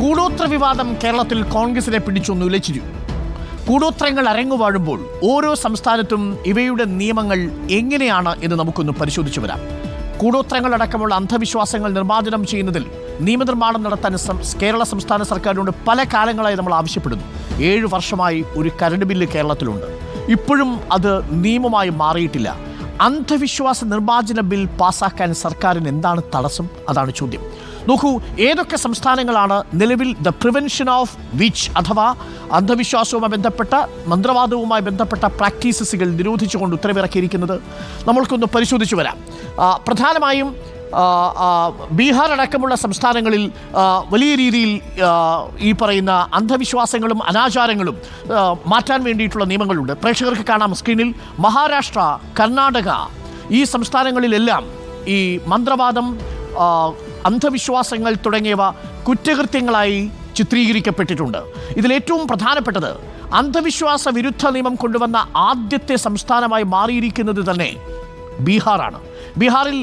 കൂടോത്ര വിവാദം കേരളത്തിൽ കോൺഗ്രസിനെ പിടിച്ചൊന്നുലച്ചിരു. കൂടോത്രങ്ങൾ അരങ്ങുവാഴുമ്പോൾ ഓരോ സംസ്ഥാനത്തും ഇവയുടെ നിയമങ്ങൾ എങ്ങനെയാണ് എന്ന് നമുക്കൊന്ന് പരിശോധിച്ചു വരാം. കൂടോത്രങ്ങളടക്കമുള്ള അന്ധവിശ്വാസങ്ങൾ നിർമ്മാർജ്ജനം ചെയ്യുന്നതിൽ നിയമനിർമ്മാണം നടത്താൻ കേരള സംസ്ഥാന സർക്കാരിനോട് പല കാലങ്ങളായി നമ്മൾ ആവശ്യപ്പെടുന്നു. 7 വർഷമായി ഒരു കരട് ബില്ല് കേരളത്തിലുണ്ട്. ഇപ്പോഴും അത് നിയമമായി മാറിയിട്ടില്ല. അന്ധവിശ്വാസ നിർമ്മാർജ്ജന ബിൽ പാസ്സാക്കാൻ സർക്കാരിന് എന്താണ് തടസ്സം? അതാണ് ചോദ്യം. നോക്കൂ, ഏതൊക്കെ സംസ്ഥാനങ്ങളാണ് നിലവിൽ ദ പ്രിവെൻഷൻ ഓഫ് വിച്ച് അഥവാ അന്ധവിശ്വാസവുമായി ബന്ധപ്പെട്ട മന്ത്രവാദവുമായി ബന്ധപ്പെട്ട പ്രാക്ടീസസുകൾ നിരോധിച്ചുകൊണ്ട് ഉത്തരവിറക്കിയിരിക്കുന്നത്? നമ്മൾക്കൊന്ന് പരിശോധിച്ചു വരാം. പ്രധാനമായും ബീഹാർ അടക്കമുള്ള സംസ്ഥാനങ്ങളിൽ വലിയ രീതിയിൽ ഈ പറയുന്ന അന്ധവിശ്വാസങ്ങളും അനാചാരങ്ങളും മാറ്റാൻ വേണ്ടിയിട്ടുള്ള നിയമങ്ങളുണ്ട്. പ്രേക്ഷകർക്ക് കാണാം സ്ക്രീനിൽ. മഹാരാഷ്ട്ര, കർണാടക, ഈ സംസ്ഥാനങ്ങളിലെല്ലാം ഈ മന്ത്രവാദം, അന്ധവിശ്വാസങ്ങൾ തുടങ്ങിയവ കുറ്റകൃത്യങ്ങളായി ചിത്രീകരിക്കപ്പെട്ടിട്ടുണ്ട്. ഇതിലേറ്റവും പ്രധാനപ്പെട്ടത് അന്ധവിശ്വാസ വിരുദ്ധ നിയമം കൊണ്ടുവന്ന ആദ്യത്തെ സംസ്ഥാനമായി മാറിയിരിക്കുന്നത് തന്നെ ബീഹാറാണ്. ബീഹാറിൽ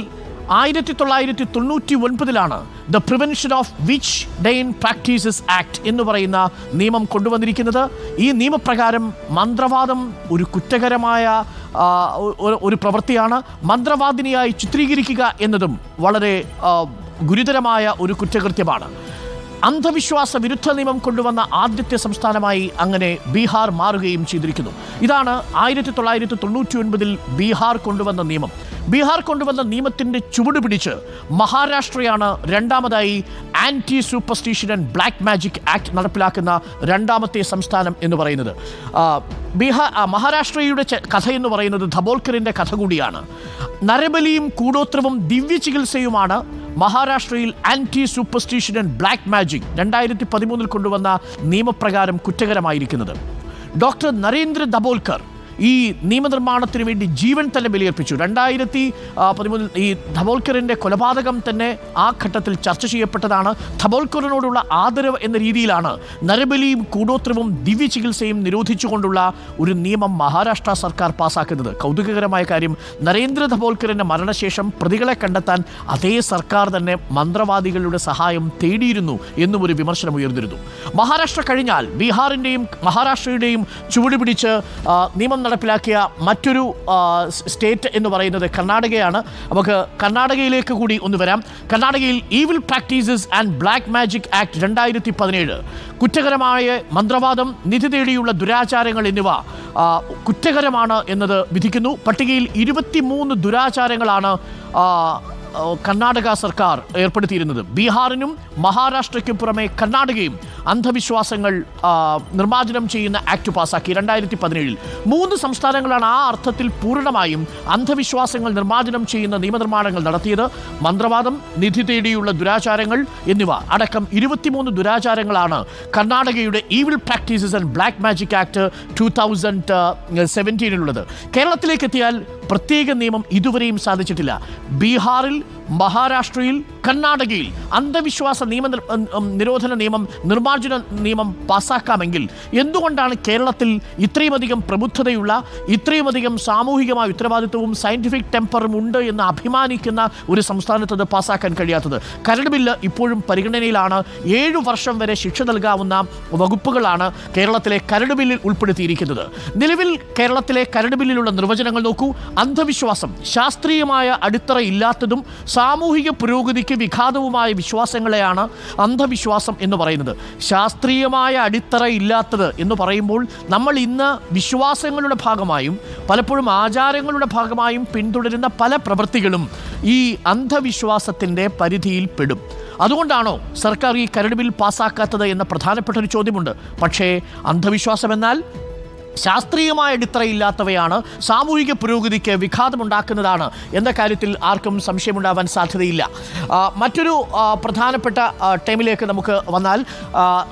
1999 the prevention of witch Daain practices act എന്ന് പറയുന്ന നിയമം കൊണ്ടുവന്നിരിക്കുന്നത്. ഈ നിയമപ്രകാരം മന്ത്രവാദം ഒരു കുറ്റകരമായ ഒരു പ്രവൃത്തിയാണ്. മന്ത്രവാദിനിയായി ചിത്രീകരിക്കുക എന്നതും വളരെ ഗുരുതരമായ ഒരു കുറ്റകൃത്യമാണ്. അന്ധവിശ്വാസ വിരുദ്ധ നിയമം കൊണ്ടുവന്ന ആദ്യത്തെ സംസ്ഥാനമായി അങ്ങനെ ബീഹാർ മാറുകയും ചെയ്തിരിക്കുന്നു. ഇതാണ് 1999 ബീഹാർ കൊണ്ടുവന്ന നിയമം. ബീഹാർ കൊണ്ടുവന്ന നിയമത്തിൻ്റെ ചുവട് പിടിച്ച് മഹാരാഷ്ട്രയാണ് രണ്ടാമതായി anti superstition and black magic act നടപ്പിലാക്കുന്ന രണ്ടാമത്തെ സംസ്ഥാനം എന്ന് പറയുന്നത്. മഹാരാഷ്ട്രയുടെ കഥ എന്ന് പറയുന്നത് ധബോൽക്കറിൻ്റെ കഥ കൂടിയാണ്. നരബലിയും കൂടോത്രവും ദിവ്യ ചികിത്സയുമാണ് മഹാരാഷ്ട്രയിൽ anti superstition and black magic 2013 കൊണ്ടുവന്ന നിയമപ്രകാരം കുറ്റകരമായിരിക്കുന്നത്. ഡോക്ടർ നരേന്ദ്ര ദബോൽക്കർ ഈ നിയമനിർമ്മാണത്തിന് വേണ്ടി ജീവൻ തന്നെ ബലിയർപ്പിച്ചു. 2013 ഈ ധബോൽക്കറിൻ്റെ കൊലപാതകം തന്നെ ആ ഘട്ടത്തിൽ ചർച്ച ചെയ്യപ്പെട്ടതാണ്. ധബോൽക്കറിനോടുള്ള ആദരവ് എന്ന രീതിയിലാണ് നരബലിയും കൂടോത്രവും ദിവ്യ ചികിത്സയും നിരോധിച്ചുകൊണ്ടുള്ള ഒരു നിയമം മഹാരാഷ്ട്ര സർക്കാർ പാസ്സാക്കുന്നത്. കൗതുകകരമായ കാര്യം, നരേന്ദ്ര ധബോൽക്കറിൻ്റെ മരണശേഷം പ്രതികളെ കണ്ടെത്താൻ അതേ സർക്കാർ തന്നെ മന്ത്രവാദികളുടെ സഹായം തേടിയിരുന്നു എന്നും ഒരു വിമർശനം ഉയർന്നിരുന്നു. മഹാരാഷ്ട്ര കഴിഞ്ഞാൽ ബീഹാറിൻ്റെയും മഹാരാഷ്ട്രയുടെയും ചുവട് പിടിച്ച് നിയമം നടപ്പിലാക്കിയ മറ്റൊരു സ്റ്റേറ്റ് എന്ന് പറയുന്നത് കർണാടകയാണ്. നമുക്ക് കർണാടകയിലേക്ക് കൂടി ഒന്ന് വരാം. കർണാടകയിൽ evil practices and black magic act 2017 കുറ്റകരമായ മന്ത്രവാദം, നിധി തേടിയുള്ള ദുരാചാരങ്ങൾ എന്നിവ കുറ്റകരമാണ് എന്നത് വിധിക്കുന്നു. പട്ടികയിൽ 23 ദുരാചാരങ്ങളാണ് കർണാടക സർക്കാർ ഏർപ്പെടുത്തിയിരുന്നത്. ബീഹാറിനും മഹാരാഷ്ട്രയ്ക്കും പുറമെ കർണാടകയും അന്ധവിശ്വാസങ്ങൾ നിർമ്മാർജ്ജനം ചെയ്യുന്ന ആക്ട് പാസ്സാക്കി 2017. 3 സംസ്ഥാനങ്ങളാണ് ആ അർത്ഥത്തിൽ പൂർണ്ണമായും അന്ധവിശ്വാസങ്ങൾ നിർമ്മാർജ്ജനം ചെയ്യുന്ന നിയമനിർമ്മാണങ്ങൾ നടത്തിയത്. മന്ത്രവാദം, നിധി തേടിയുള്ള ദുരാചാരങ്ങൾ എന്നിവ അടക്കം 23 ദുരാചാരങ്ങളാണ് കർണാടകയുടെ evil practices and black magic act 2017 കേരളത്തിലേക്ക് എത്തിയാൽ പ്രത്യേക നിയമം ഇതുവരെയും സാധിച്ചിട്ടില്ല. ബീഹാറിൽ, മഹാരാഷ്ട്രയിൽ, കർണാടകയിൽ അന്ധവിശ്വാസ നിരോധന നിയമം, നിർമ്മാർജ്ജന നിയമം പാസ്സാക്കാമെങ്കിൽ എന്തുകൊണ്ടാണ് കേരളത്തിൽ ഇത്രയുമധികം പ്രബുദ്ധതയുള്ള, ഇത്രയുമധികം സാമൂഹികമായ ഉത്തരവാദിത്വവും സയൻറ്റിഫിക് ടെമ്പറും ഉണ്ട് എന്ന് അഭിമാനിക്കുന്ന ഒരു സംസ്ഥാനത്ത് അത് പാസ്സാക്കാൻ കഴിയാത്തത്? കരട് ബില്ല് ഇപ്പോഴും പരിഗണനയിലാണ്. 7 വർഷം വരെ ശിക്ഷ നൽകാവുന്ന വകുപ്പുകളാണ് കേരളത്തിലെ കരട് ബില്ലിൽ ഉൾപ്പെടുത്തിയിരിക്കുന്നത്. നിലവിൽ കേരളത്തിലെ കരട് ബില്ലിലുള്ള നിർവചനങ്ങൾ നോക്കൂ. അന്ധവിശ്വാസം ശാസ്ത്രീയമായ അടിത്തറ ഇല്ലാത്തതും സാമൂഹിക പുരോഗതിക്ക് വിഘാതവുമായ വിശ്വാസങ്ങളെയാണ് അന്ധവിശ്വാസം എന്ന് പറയുന്നത്. ശാസ്ത്രീയമായ അടിത്തറ ഇല്ലാത്തത് എന്ന് പറയുമ്പോൾ നമ്മൾ ഇന്ന് വിശ്വാസങ്ങളുടെ ഭാഗമായും പലപ്പോഴും ആചാരങ്ങളുടെ ഭാഗമായും പിന്തുടരുന്ന പല പ്രവൃത്തികളും ഈ അന്ധവിശ്വാസത്തിൻ്റെ പരിധിയിൽ പെടും. അതുകൊണ്ടാണോ സർക്കാർ ഈ കരട് ബിൽ പാസ്സാക്കാത്തത് എന്ന പ്രധാനപ്പെട്ട ഒരു ചോദ്യമുണ്ട്. പക്ഷേ അന്ധവിശ്വാസം എന്നാൽ ശാസ്ത്രീയമായ അടിത്തറയില്ലാത്തവയാണ്, സാമൂഹിക പുരോഗതിക്ക് വിഘാതമുണ്ടാക്കുന്നതാണ് എന്ന കാര്യത്തിൽ ആർക്കും സംശയമുണ്ടാവാൻ സാധ്യതയില്ല. മറ്റൊരു പ്രധാനപ്പെട്ട ടൈമിലേക്ക് നമുക്ക് വന്നാൽ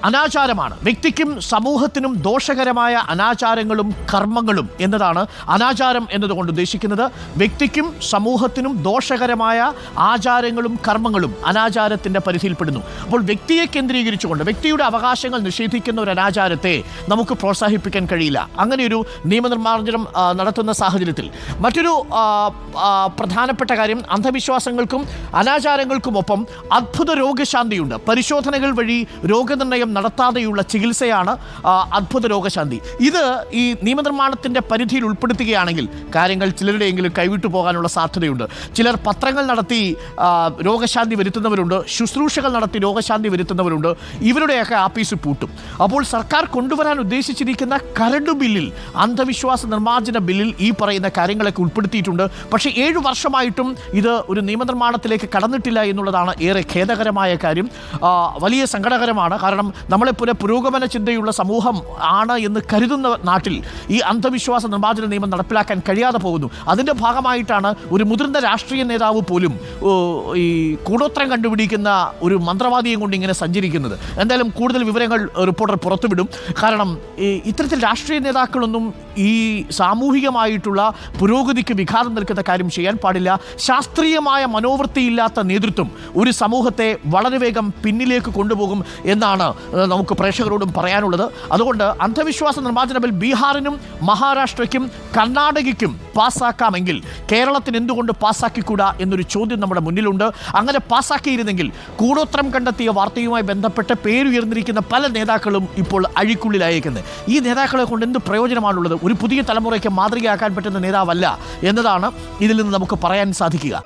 അനാചാരമാണ്. വ്യക്തിക്കും സമൂഹത്തിനും ദോഷകരമായ അനാചാരങ്ങളും കർമ്മങ്ങളും എന്നതാണ് അനാചാരം എന്നതുകൊണ്ട് ഉദ്ദേശിക്കുന്നത്. വ്യക്തിക്കും സമൂഹത്തിനും ദോഷകരമായ ആചാരങ്ങളും കർമ്മങ്ങളും അനാചാരത്തിൻ്റെ പരിധിയിൽപ്പെടുന്നു. അപ്പോൾ വ്യക്തിയെ കേന്ദ്രീകരിച്ചുകൊണ്ട് വ്യക്തിയുടെ അവകാശങ്ങൾ നിഷേധിക്കുന്ന ഒരു അനാചാരത്തെ നമുക്ക് പ്രോത്സാഹിപ്പിക്കാൻ കഴിയില്ല. അങ്ങനെയൊരു നിയമനിർമ്മാർജ്ജനം നടത്തുന്ന സാഹചര്യത്തിൽ മറ്റൊരു പ്രധാനപ്പെട്ട കാര്യം, അന്ധവിശ്വാസങ്ങൾക്കും അനാചാരങ്ങൾക്കുമൊപ്പം അത്ഭുത രോഗശാന്തിയുണ്ട്. പരിശോധനകൾ വഴി രോഗനിർണയം നടത്താതെയുള്ള ചികിത്സയാണ് അത്ഭുത രോഗശാന്തി. ഇത് ഈ നിയമനിർമ്മാണത്തിൻ്റെ പരിധിയിൽ ഉൾപ്പെടുത്തുകയാണെങ്കിൽ കാര്യങ്ങൾ ചിലരുടെയെങ്കിലും കൈവിട്ടു പോകാനുള്ള സാധ്യതയുണ്ട്. ചിലർ പത്രങ്ങൾ നടത്തി രോഗശാന്തി വരുത്തുന്നവരുണ്ട്, ശുശ്രൂഷകൾ നടത്തി രോഗശാന്തി വരുത്തുന്നവരുണ്ട്. ഇവരുടെയൊക്കെ ആപ്പീസ് പൂട്ടും. അപ്പോൾ സർക്കാർ കൊണ്ടുവരാൻ ഉദ്ദേശിച്ചിരിക്കുന്ന കരട് ബില്ലിൽ, അന്ധവിശ്വാസ നിർമ്മാർജ്ജന ബില്ലിൽ ഈ പറയുന്ന കാര്യങ്ങളൊക്കെ ഉൾപ്പെടുത്തിയിട്ടുണ്ട്. പക്ഷേ 7 വർഷമായിട്ടും ഇത് ഒരു നിയമനിർമ്മാണത്തിലേക്ക് കടന്നിട്ടില്ല എന്നുള്ളതാണ് ഏറെ ഖേദകരമായ കാര്യം. വലിയ സങ്കടകരമാണ്. കാരണം നമ്മളെപ്പോലെ പുരോഗമന ചിന്തയുള്ള സമൂഹം ആണ് എന്ന് കരുതുന്ന നാട്ടിൽ ഈ അന്ധവിശ്വാസ നിർമ്മാർജ്ജന നിയമം നടപ്പിലാക്കാൻ കഴിയാതെ പോകുന്നു. അതിൻ്റെ ഭാഗമായിട്ടാണ് ഒരു മുതിർന്ന രാഷ്ട്രീയ നേതാവ് പോലും ഈ കൂടോത്രം കണ്ടുപിടിക്കുന്ന ഒരു മന്ത്രവാദിയും കൊണ്ട് ഇങ്ങനെ സഞ്ചരിക്കുന്നത്. എന്തായാലും കൂടുതൽ വിവരങ്ങൾ റിപ്പോർട്ടർ പുറത്തുവിടും. കാരണം ഇത്തരത്തിൽ രാഷ്ട്രീയ നേതാക്കളൊന്നും ഈ സാമൂഹികമായിട്ടുള്ള പുരോഗതിക്ക് വിഘാതം നിൽക്കുന്ന കാര്യം ചെയ്യാൻ പാടില്ല. ശാസ്ത്രീയമായ മനോവൃത്തിയില്ലാത്ത നേതൃത്വം ഒരു സമൂഹത്തെ വളരെ വേഗം പിന്നിലേക്ക് കൊണ്ടുപോകും എന്നാണ് നമുക്ക് പ്രേക്ഷകരോടും പറയാനുള്ളത്. അതുകൊണ്ട് അന്ധവിശ്വാസ നിർമ്മാർജ്ജന ബിൽ ബീഹാറിനും മഹാരാഷ്ട്രയ്ക്കും കർണാടകയ്ക്കും പാസ്സാക്കാമെങ്കിൽ കേരളത്തിന് എന്തുകൊണ്ട് പാസ്സാക്കിക്കൂടാ എന്നൊരു ചോദ്യം നമ്മുടെ മുന്നിലുണ്ട്. അങ്ങനെ പാസ്സാക്കിയിരുന്നെങ്കിൽ കൂടോത്രം കണ്ടെത്തിയ വാർത്തയുമായി ബന്ധപ്പെട്ട് പേരുയർന്നിരിക്കുന്ന പല നേതാക്കളും ഇപ്പോൾ അഴിക്കുള്ളിലായേക്കുന്നത്. ഈ നേതാക്കളെ കൊണ്ട് എന്ത് പ്രയോജനമാണുള്ളത്? ഒരു പുതിയ തലമുറയ്ക്ക് മാതൃകയാക്കാൻ പറ്റുന്ന നേതാവല്ല എന്നതാണ് ഇതിൽ നിന്ന് നമുക്ക് പറയാൻ സാധിക്കുക.